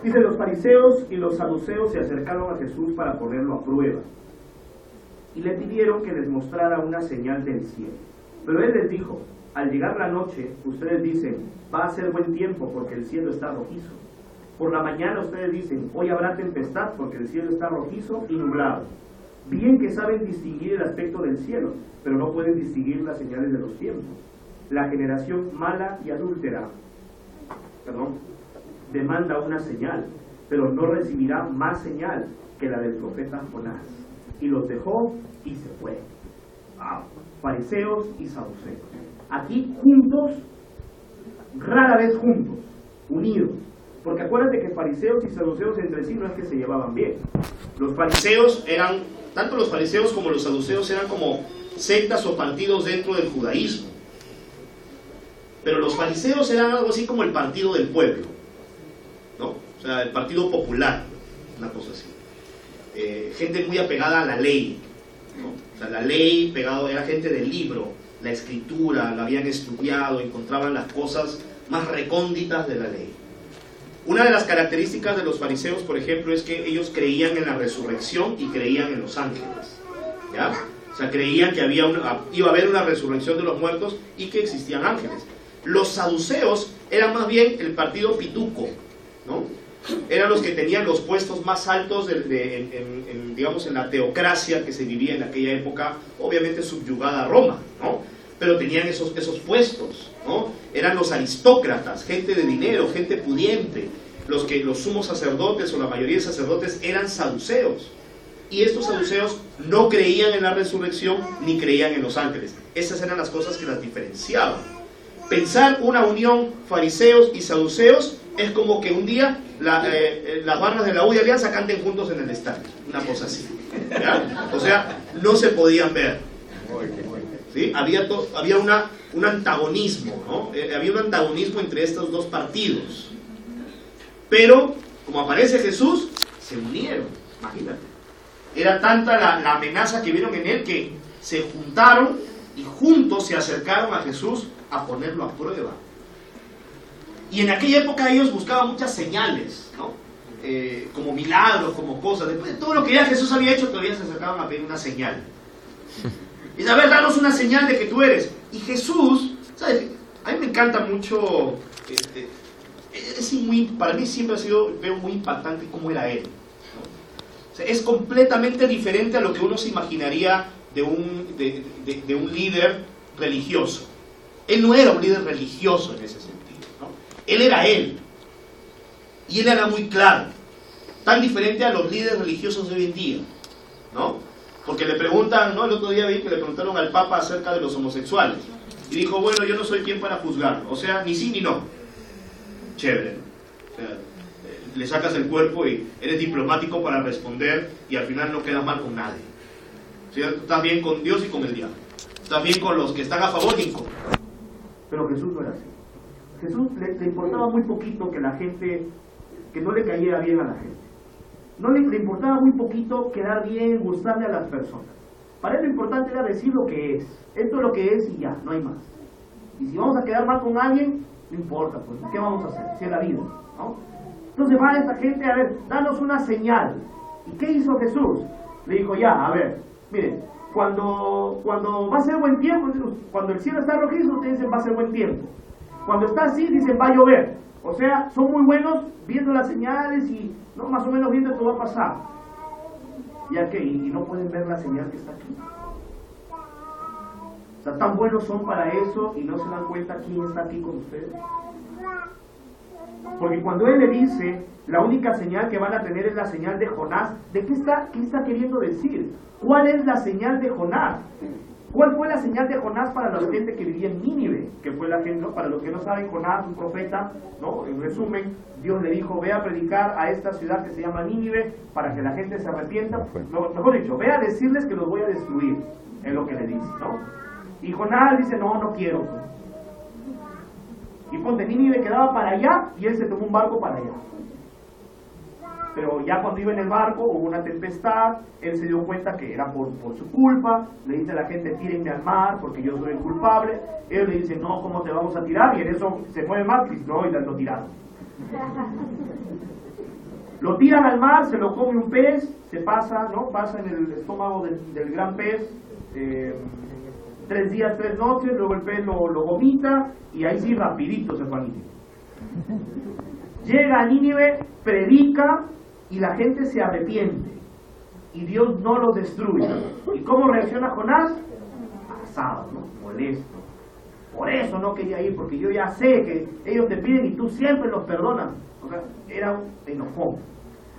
Speaker 1: Dice, los fariseos y los saduceos se acercaron a Jesús para ponerlo a prueba y le pidieron que les mostrara una señal del cielo. Pero él les dijo, al llegar la noche, ustedes dicen, va a ser buen tiempo porque el cielo está rojizo. Por la mañana ustedes dicen, hoy habrá tempestad porque el cielo está rojizo y nublado. Bien que saben distinguir el aspecto del cielo, pero no pueden distinguir las señales de los tiempos. La generación mala y adúltera, demanda una señal, pero no recibirá más señal que la del profeta Jonás. Y los dejó y se fue. Fariseos y saduceos. Aquí juntos, rara vez juntos, unidos. Porque acuérdate que fariseos y saduceos entre sí no es que se llevaban bien.
Speaker 4: Los fariseos eran, tanto los fariseos como los saduceos eran como sectas o partidos dentro del judaísmo. Pero los fariseos eran algo así como el partido del pueblo, ¿no? O sea, el partido popular, una cosa así. Gente muy apegada a la ley, ¿no? O sea, la ley era gente del libro, la escritura, la habían estudiado, encontraban las cosas más recónditas de la ley. Una de las características de los fariseos, por ejemplo, es que ellos creían en la resurrección y creían en los ángeles, ¿ya? O sea, creían que iba a haber una resurrección de los muertos y que existían ángeles. Los saduceos eran más bien el partido pituco, ¿no? Eran los que tenían los puestos más altos digamos, en la teocracia que se vivía en aquella época, obviamente subyugada a Roma, ¿no? Pero tenían esos puestos, ¿no? Eran los aristócratas, gente de dinero, gente pudiente. los sumos sacerdotes o la mayoría de sacerdotes eran saduceos. Y estos saduceos no creían en la resurrección ni creían en los ángeles. Esas eran las cosas que las diferenciaban. Pensar una unión fariseos y saduceos es como que un día las barras de la U de Alianza canten juntos en el estadio. Una cosa así. ¿Ya? O sea, no se podían ver. ¿Sí? Había un antagonismo, ¿no? Había un antagonismo entre estos dos partidos. Pero, como aparece Jesús, se unieron. Imagínate. Era tanta la amenaza que vieron en él que se juntaron y juntos se acercaron a Jesús a ponerlo a prueba. Y en aquella época ellos buscaban muchas señales, ¿no? Como milagros, como cosas. Después de todo lo que ya Jesús había hecho, todavía se acercaban a pedir una señal. Y a ver, danos una señal de que tú eres. Y Jesús, ¿sabes? A mí me encanta mucho, para mí siempre veo muy impactante cómo era él, ¿no? O sea, es completamente diferente a lo que uno se imaginaría de un líder religioso. Él no era un líder religioso en ese sentido, ¿no? Él era él. Y él era muy claro. Tan diferente a los líderes religiosos de hoy en día, ¿no? Porque le preguntan, ¿no? El otro día vi que le preguntaron al Papa acerca de los homosexuales. Y dijo, bueno, yo no soy quien para juzgarlo. O sea, ni sí ni no. Chévere, ¿no? O sea, le sacas el cuerpo y eres diplomático para responder y al final no quedas mal con nadie. ¿Cierto? Estás bien con Dios y con el diablo. Estás bien con los que están a favor y en contra. Pero Jesús no era así. Jesús le importaba muy poquito que la gente, que no le cayera bien a la gente. No le importaba muy poquito quedar bien, gustarle a las personas. Para él lo importante era decir lo que es. Esto es lo que es y ya, no hay más. Y si vamos a quedar mal con alguien, no importa, pues, ¿qué vamos a hacer? Si es la vida, ¿no? Entonces va esta gente, a ver, danos una señal. ¿Y qué hizo Jesús? Le dijo, ya, a ver, miren, cuando va a ser buen tiempo, cuando el cielo está rojizo, ustedes dicen va a ser buen tiempo. Cuando está así, dicen va a llover. O sea, son muy buenos viendo las señales y no más o menos viendo esto va a pasar. ¿Ya qué? ¿Y no pueden ver la señal que está aquí? O sea, tan buenos son para eso y no se dan cuenta quién está aquí con ustedes. Porque cuando él le dice, la única señal que van a tener es la señal de Jonás, ¿de qué está queriendo decir? ¿Cuál es la señal de Jonás? ¿Cuál fue la señal de Jonás para la gente que vivía en Nínive? Que fue la gente, ¿no? Para los que no saben, Jonás, un profeta, ¿no? En resumen, Dios le dijo, ve a predicar a esta ciudad que se llama Nínive para que la gente se arrepienta. Mejor dicho, ve a decirles que los voy a destruir, es lo que le dice, ¿no? Y Jonás dice, no quiero. Y ponte, Nínive quedaba para allá y él se tomó un barco para allá. Pero ya cuando iba en el barco hubo una tempestad, él se dio cuenta que era por su culpa, le dice a la gente, tírenme al mar porque yo soy el culpable. Él le dice, no, ¿cómo te vamos a tirar? Y en eso se mueve más, y no, y lo tiraron. Lo tiran al mar, se lo come un pez, se pasa, ¿no? Pasa en el estómago del gran pez, 3 días, 3 noches, luego el pez lo vomita, y ahí sí rapidito se fue a Nínive. Llega a Nínive, predica, y la gente se arrepiente y Dios no los destruye. ¿Y cómo reacciona Jonás? Asado, ¿no? Molesto. Por eso no quería ir, porque yo ya sé que ellos te piden y tú siempre los perdonas. O sea, era un enojón.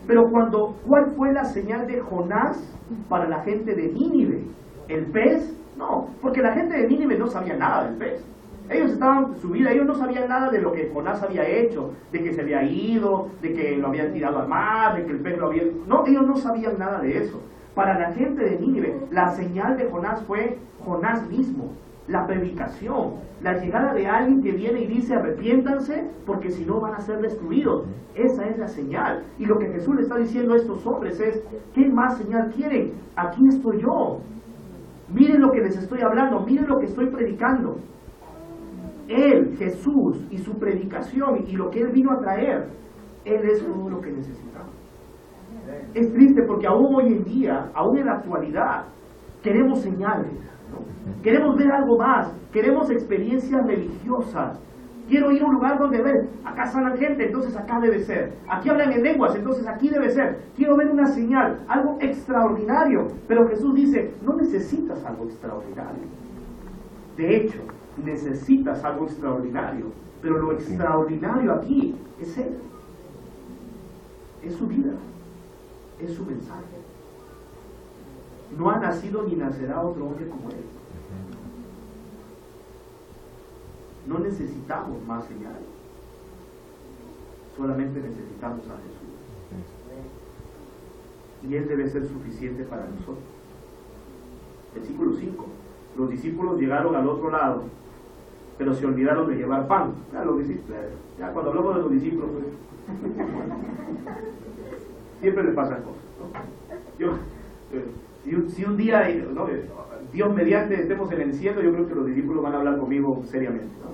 Speaker 4: Pero ¿cuál fue la señal de Jonás para la gente de Nínive? ¿El pez? No, porque la gente de Nínive no sabía nada del pez. Ellos estaban en su vida, ellos no sabían nada de lo que Jonás había hecho, de que se había ido, de que lo habían tirado al mar, de que el pez lo había... No, ellos no sabían nada de eso. Para la gente de Nínive, la señal de Jonás fue Jonás mismo, la predicación, la llegada de alguien que viene y dice arrepiéntanse porque si no van a ser destruidos. Esa es la señal. Y lo que Jesús le está diciendo a estos hombres es, ¿qué más señal quieren? Aquí estoy yo. Miren lo que les estoy hablando, miren lo que estoy predicando. Él, Jesús, y su predicación, y lo que Él vino a traer, Él es todo lo que necesitamos. Es triste porque aún hoy en día, aún en la actualidad, queremos señales, ¿no? Queremos ver algo más, queremos experiencias religiosas. Quiero ir a un lugar donde ver, acá sanan gente, entonces acá debe ser. Aquí hablan en lenguas, entonces aquí debe ser. Quiero ver una señal, algo extraordinario. Pero Jesús dice, no necesitas algo extraordinario. De hecho, necesitas algo extraordinario, pero lo extraordinario aquí es Él.
Speaker 1: Es su vida, es su mensaje. No ha nacido ni nacerá otro hombre como él. No necesitamos más señales, solamente necesitamos a Jesús. Y él debe ser suficiente para nosotros. Versículo 5. Los discípulos llegaron al otro lado, pero se olvidaron de llevar pan. Ya cuando hablamos de los discípulos, pues, siempre le pasan cosas, ¿no? Si un día, ¿no?, Dios mediante estemos en el cielo, yo creo que los discípulos van a hablar conmigo seriamente, ¿no?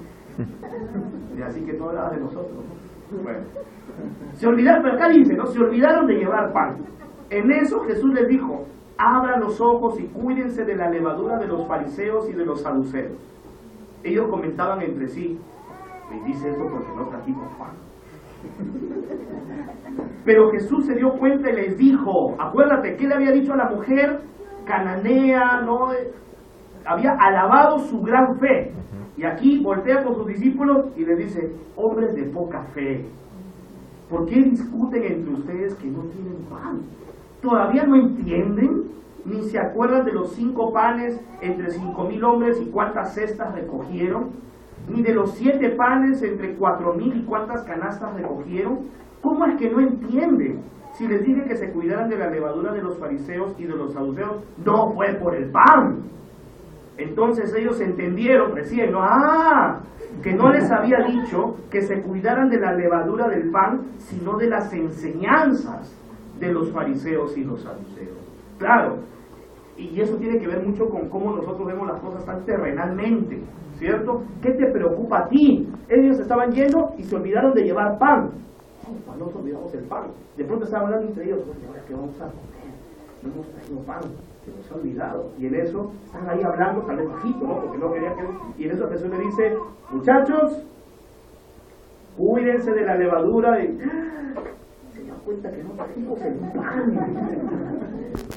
Speaker 1: Y así que no hablaba de nosotros, ¿no? Bueno, se olvidaron, pero acá dice, ¿no?, se olvidaron de llevar pan. En eso Jesús les dijo: abran los ojos y cuídense de la levadura de los fariseos y de los saduceos. Ellos comentaban entre sí: me dice eso porque no trajimos pan. Pero Jesús se dio cuenta y les dijo, acuérdate que le había dicho a la mujer cananea, ¿no? Había alabado su gran fe. Y aquí voltea con sus discípulos y les dice: hombres de poca fe, ¿por qué discuten entre ustedes que no tienen pan? ¿Todavía no entienden? ¿Ni se acuerdan de los 5 panes entre 5,000 hombres y cuántas cestas recogieron? ¿Ni de los 7 panes entre 4,000 y cuántas canastas recogieron? ¿Cómo es que no entienden? Si les dije que se cuidaran de la levadura de los fariseos y de los saduceos, no fue por el pan. Entonces ellos entendieron recién, ¿no? Que no les había dicho que se cuidaran de la levadura del pan, sino de las enseñanzas de los fariseos y los saduceos. Claro, y eso tiene que ver mucho con cómo nosotros vemos las cosas tan terrenalmente, ¿cierto? ¿Qué te preocupa a ti? Ellos estaban yendo y se olvidaron de llevar pan. No nos olvidamos el pan. De pronto estaban hablando entre ellos: ¿ahora qué vamos a comer? No hemos traído pan, se nos ha olvidado. Y en eso están ahí hablando, tal vez bajito, ¿no? Porque no quería que... Y en eso Jesús le dice: muchachos, cuídense de la levadura. Y se dan cuenta que no trajimos el pan.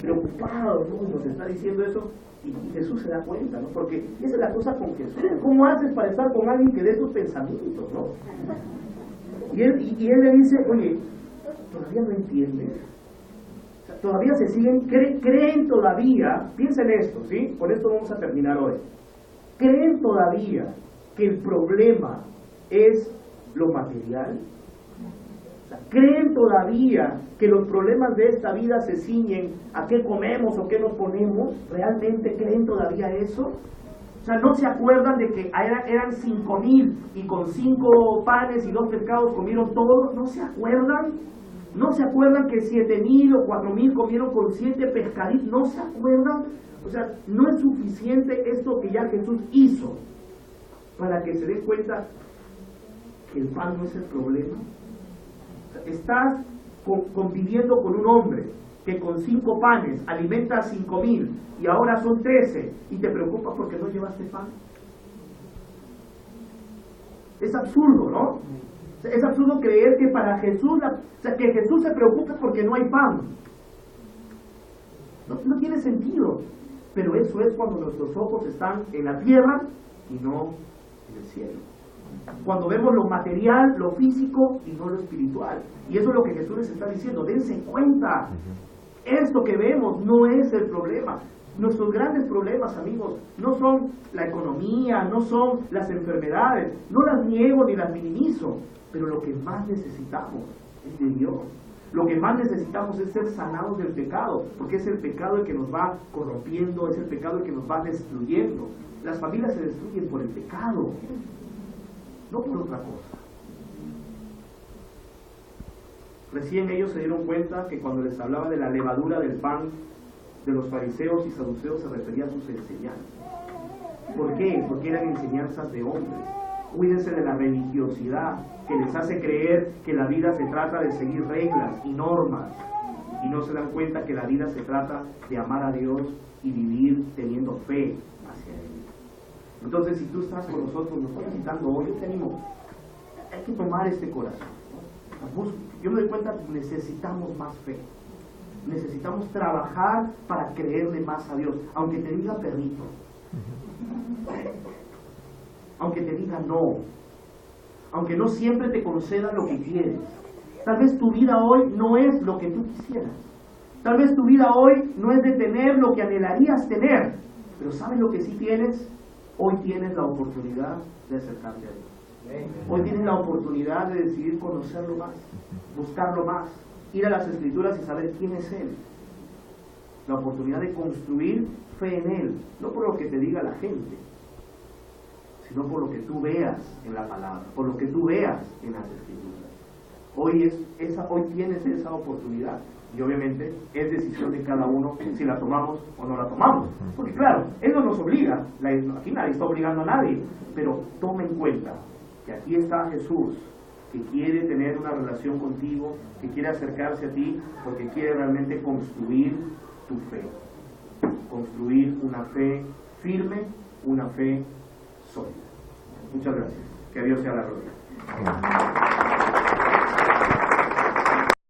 Speaker 1: Preocupados, ¿no? Y nos está diciendo eso. Y Jesús se da cuenta, ¿no? Porque esa es la cosa con Jesús. ¿Cómo haces para estar con alguien que dé tus pensamientos, no? Y él le dice: oye, ¿todavía no entiendes? O sea, todavía se siguen, creen todavía, piensen esto, ¿sí? Con esto vamos a terminar hoy. ¿Creen todavía que el problema es lo material? O sea, ¿creen todavía que los problemas de esta vida se ciñen a qué comemos o qué nos ponemos? ¿Realmente creen todavía eso? O sea, ¿no se acuerdan de que eran 5,000 y con 5 panes y 2 pescados comieron todos? ¿No se acuerdan? ¿No se acuerdan que 7,000 o 4,000 comieron con 7 pescaditos? ¿No se acuerdan? O sea, ¿no es suficiente esto que ya Jesús hizo para que se den cuenta que el pan no es el problema? O sea, estás conviviendo con un hombre que con 5 panes alimenta a 5,000 y ahora son 13 y te preocupas porque no llevaste pan. Es absurdo, ¿no? Es absurdo creer que para Jesús, que Jesús se preocupe porque no hay pan. No tiene sentido. Pero eso es cuando nuestros ojos están en la tierra y no en el cielo. Cuando vemos lo material, lo físico y no lo espiritual. Y eso es lo que Jesús les está diciendo: dense cuenta. Esto que vemos no es el problema. Nuestros grandes problemas, amigos, no son la economía, no son las enfermedades, no las niego ni las minimizo, pero lo que más necesitamos es de Dios. Lo que más necesitamos es ser sanados del pecado, porque es el pecado el que nos va corrompiendo, es el pecado el que nos va destruyendo. Las familias se destruyen por el pecado, no por otra cosa. Recién ellos se dieron cuenta que cuando les hablaba de la levadura del pan de los fariseos y saduceos se refería a sus enseñanzas. ¿Por qué? Porque eran enseñanzas de hombres. Cuídense de la religiosidad que les hace creer que la vida se trata de seguir reglas y normas y no se dan cuenta que la vida se trata de amar a Dios y vivir teniendo fe hacia Él. Entonces, si tú estás con nosotros, nos estás visitando hoy, yo te animo, hay que tomar este corazón. Yo me doy cuenta que necesitamos más fe. Necesitamos trabajar para creerle más a Dios, aunque te diga perrito, aunque te diga no, aunque no siempre te conceda lo que quieres, Tal vez tu vida hoy no es lo que tú quisieras. Tal vez tu vida hoy no es de tener lo que anhelarías tener. Pero ¿sabes lo que sí tienes? Hoy tienes la oportunidad de acercarte a Dios. Hoy tienes la oportunidad de decidir conocerlo más, buscarlo más, ir a las Escrituras y saber quién es Él. La oportunidad de construir fe en Él, no por lo que te diga la gente, sino por lo que tú veas en la palabra, por lo que tú veas en las Escrituras. Hoy tienes esa oportunidad. Y obviamente es decisión de cada uno si la tomamos o no la tomamos. Porque claro, Él no nos obliga, aquí nadie está obligando a nadie, pero toma en cuenta que aquí está Jesús, que quiere tener una relación contigo, que quiere acercarse a ti, porque quiere realmente construir tu fe. Construir una fe firme, una fe sólida. Muchas gracias. Que Dios sea la gloria.